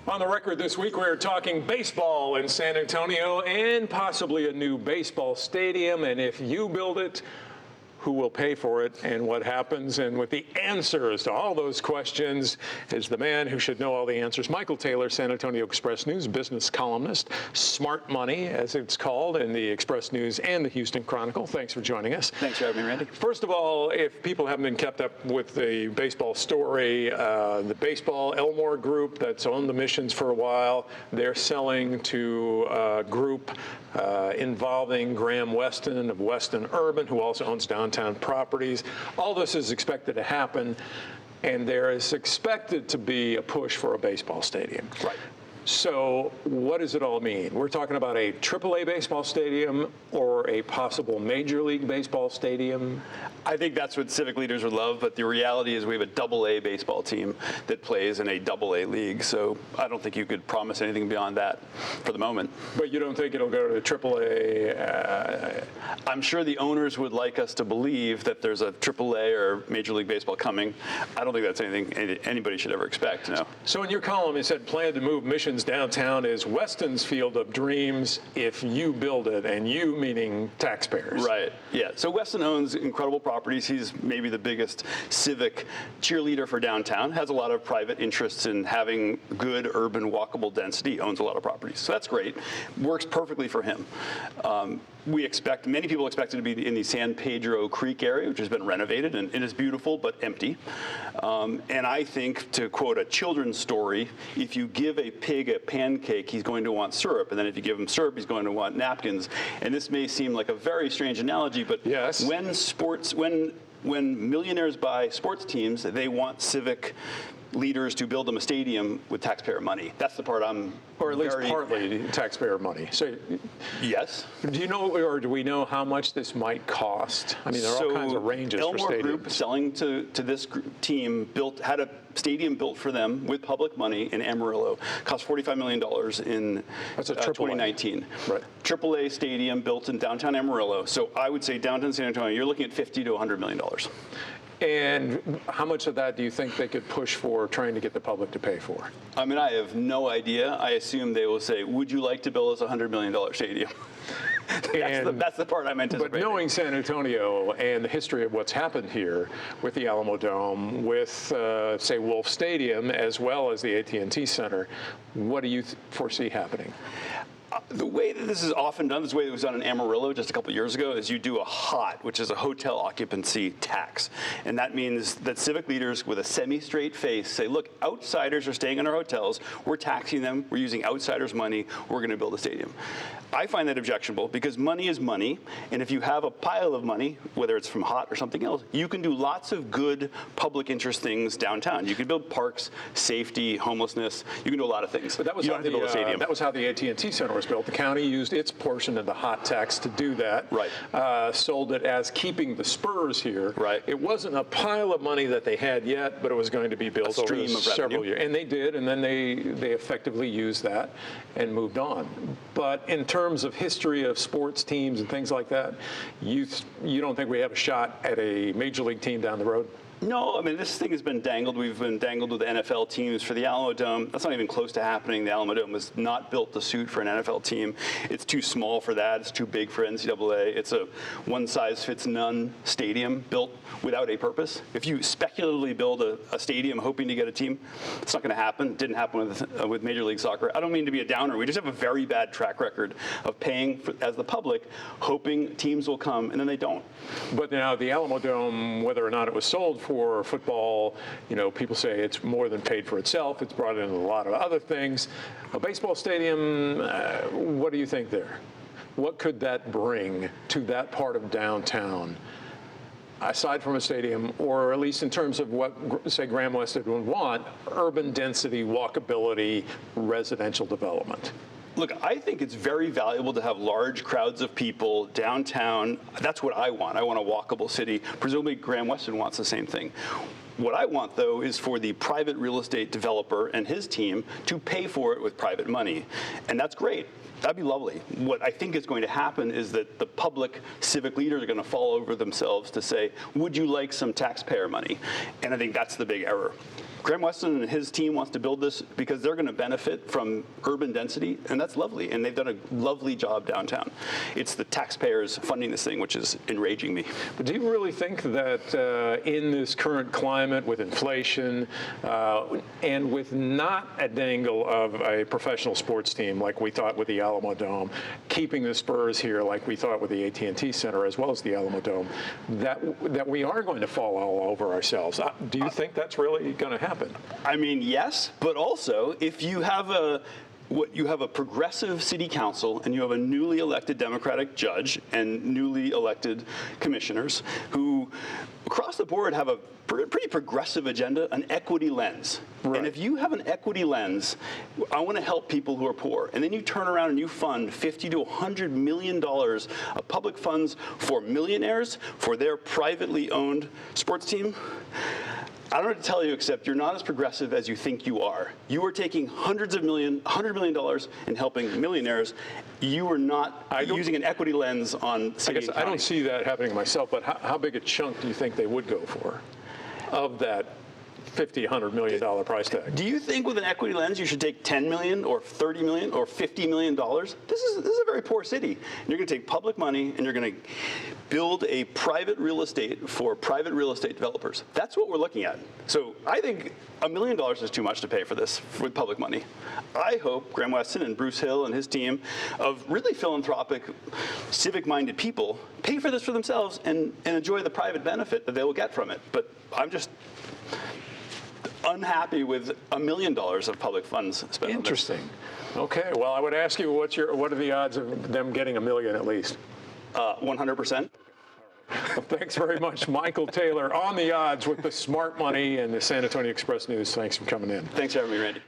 On the record this week, we're talking baseball in San Antonio and possibly a new baseball stadium. And if you build it, who will pay for it and what happens? And with the answers to all those questions is the man who should know all the answers, Michael Taylor, San Antonio Express News business columnist, smart money, as it's called, in the Express News and the Houston Chronicle. Thanks for joining us. Thanks for having me, Randy. First of all, if people haven't been kept up with the baseball story, the Baseball Elmore Group that's owned the Missions for a while, they're selling to a group involving Graham Weston of Weston Urban, who also owns Downtown Properties. All this is expected to happen, and there is expected to be a push for a baseball stadium. Right. So what does it all mean? We're talking about a AAA baseball stadium or a possible Major League Baseball stadium? I think that's what civic leaders would love, but the reality is we have a AA baseball team that plays in a AA league, so I don't think you could promise anything beyond that for the moment. But you don't think it'll go to AAA? I'm sure the owners would like us to believe that there's a AAA or Major League Baseball coming. I don't think that's anything anybody should ever expect, no. So in your column, you said plan to move Missions downtown is Weston's field of dreams if you build it, and you meaning taxpayers. Right, yeah. So Weston owns incredible properties. He's maybe the biggest civic cheerleader for downtown, has a lot of private interests in having good urban walkable density, owns a lot of properties. So that's great. Works perfectly for him. Many people expect it to be in the San Pedro Creek area, which has been renovated and is beautiful but empty. And I think, to quote a children's story, if you give a pig a pancake, he's going to want syrup. And then if you give him syrup, he's going to want napkins. And this may seem like a very strange analogy, but yes. When millionaires buy sports teams, they want civic leaders to build them a stadium with taxpayer money. That's the part or at least partly taxpayer money. So yes. Do you know, or do we know how much this might cost? I mean, there are all kinds of ranges Elmore for stadiums. Group selling to this team had a stadium built for them with public money in Amarillo. Cost $45 million in That's a 2019. Right. AAA stadium built in downtown Amarillo. So I would say downtown San Antonio, you're looking at $50 to $100 million. And how much of that do you think they could push for trying to get the public to pay for? I mean, I have no idea. I assume they will say, would you like to build us a $100 million stadium? That's the part I'm anticipating. But knowing San Antonio and the history of what's happened here with the Alamo Dome, with, say, Wolf Stadium, as well as the AT&T Center, what do you foresee happening? The way that this is often done, this way it was done in Amarillo just a couple of years ago, is you do a HOT, which is a hotel occupancy tax. And that means that civic leaders with a semi-straight face say, look, outsiders are staying in our hotels, we're taxing them, we're using outsiders' money, we're going to build a stadium. I find that objectionable because money is money, and if you have a pile of money, whether it's from HOT or something else, you can do lots of good public interest things downtown. You can build parks, safety, homelessness, you can do a lot of things. But that was, that was how the AT&T Center was built. The county used its portion of the HOT tax to do that. Right. Sold it as keeping the spurs here. Right. It wasn't a pile of money that they had yet, but it was going to be built over several years. And they did, and then they effectively used that and moved on. But in terms of history of sports teams and things like that, you don't think we have a shot at a major league team down the road? No, I mean, this thing has been dangled. We've been dangled with NFL teams for the Alamo Dome. That's not even close to happening. The Alamo Dome was not built to suit for an NFL team. It's too small for that. It's too big for NCAA. It's a one-size-fits-none stadium built without a purpose. If you speculatively build a stadium hoping to get a team, it's not going to happen. It didn't happen with Major League Soccer. I don't mean to be a downer. We just have a very bad track record of paying as the public, hoping teams will come, and then they don't. But now the Alamo Dome, whether or not it was sold for football, you know, people say it's more than paid for itself. It's brought in a lot of other things. A baseball stadium, what do you think there? What could that bring to that part of downtown, aside from a stadium, or at least in terms of what, say, Graham Weston would want, urban density, walkability, residential development? Look, I think it's very valuable to have large crowds of people downtown. That's what I want. I want a walkable city. Presumably, Graham Weston wants the same thing. What I want, though, is for the private real estate developer and his team to pay for it with private money. And that's great. That'd be lovely. What I think is going to happen is that the public civic leaders are going to fall over themselves to say, would you like some taxpayer money? And I think that's the big error. Graham Weston and his team wants to build this because they're going to benefit from urban density, and that's lovely. And they've done a lovely job downtown. It's the taxpayers funding this thing, which is enraging me. But do you really think that in this current climate with inflation and with not a dangle of a professional sports team like we thought with the Alamo Dome, keeping the Spurs here like we thought with the AT&T Center as well as the Alamo Dome, that we are going to fall all over ourselves? Do you think that's really going to happen? I mean, yes, but also if you have a progressive city council and you have a newly elected Democratic judge and newly elected commissioners who across the board have a pretty progressive agenda, an equity lens. Right. And if you have an equity lens, I want to help people who are poor, and then you turn around and you fund $50 to $100 million of public funds for millionaires for their privately owned sports team, I don't know what to tell you except you're not as progressive as you think you are. You are taking $100 million and helping millionaires. You are not using an equity lens on city and county. I don't see that happening myself, but how big a chunk do you think they would go for of that $50, $100 million price tag? Do you think with an equity lens you should take $10 million or $30 million or $50 million? This is a very poor city. And you're going to take public money and you're going to build a private real estate for private real estate developers. That's what we're looking at. So I think $1 million is too much to pay for this with public money. I hope Graham Weston and Bruce Hill and his team of really philanthropic, civic-minded people pay for this for themselves and enjoy the private benefit that they will get from it. But I'm just unhappy with $1 million of public funds spent on this. Interesting. Okay, well, I would ask you, what are the odds of them getting $1 million at least? 100%. Well, thanks very much, Michael Taylor, on the odds with the smart money and the San Antonio Express News. Thanks for coming in. Thanks for having me, Randy.